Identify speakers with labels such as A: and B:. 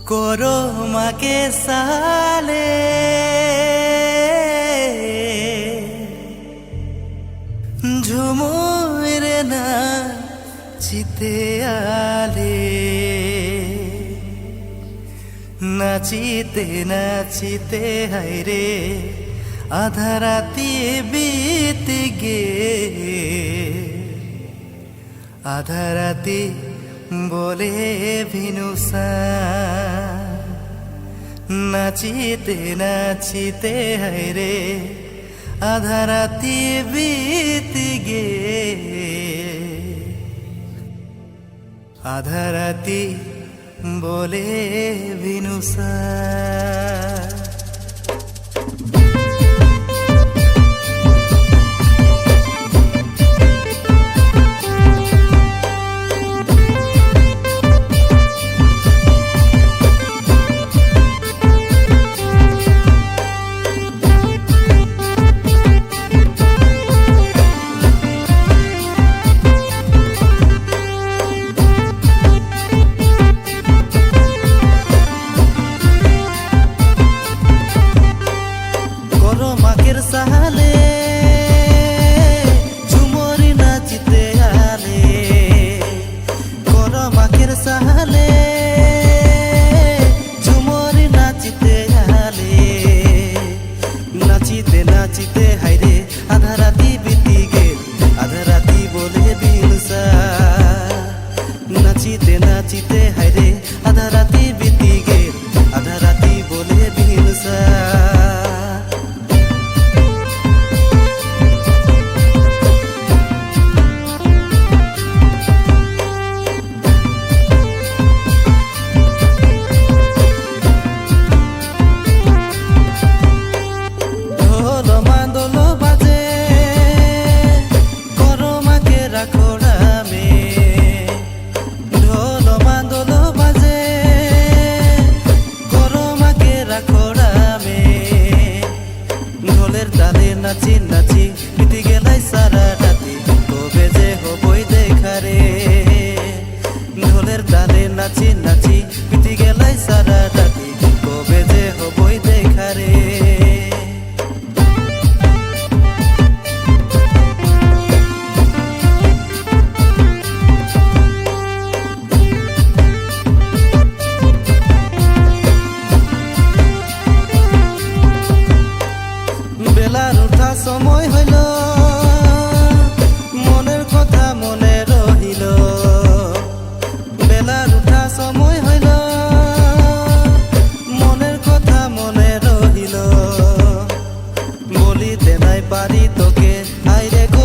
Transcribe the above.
A: करो माके साले झुमुर नाचिते आले नाचिते नाचिते हायरे आधा राती बीत गे आधा राती बोले भिनुसा नाचिते नाचिते हायरे आधा राती बीत गे आधा राती बोले भिनुसा साले झुमरी नाचिते आले करो माकेर साले झुमरी नाचिते आले नाचिते नाचिते हायरे आधा राती बीती गेल आधा राती बोले बिलसा नाचिते नाचिते हायरे आधा राती बीती गेल आधा राती बोले बिलसा नाची नाची बीती गेलाई सारा राती कबे जे हबई देखा रे ढोलेर ताले नाची नाची बीती गेलाई सारा राती कबे जे हबई देखा रे बेलार उठा समय हইল মনের কথা মনে রহিল বেলার উঠা সময় হইল মনের কথা মনে রহিল বলিতে নাই পারি তোকে আইরে গো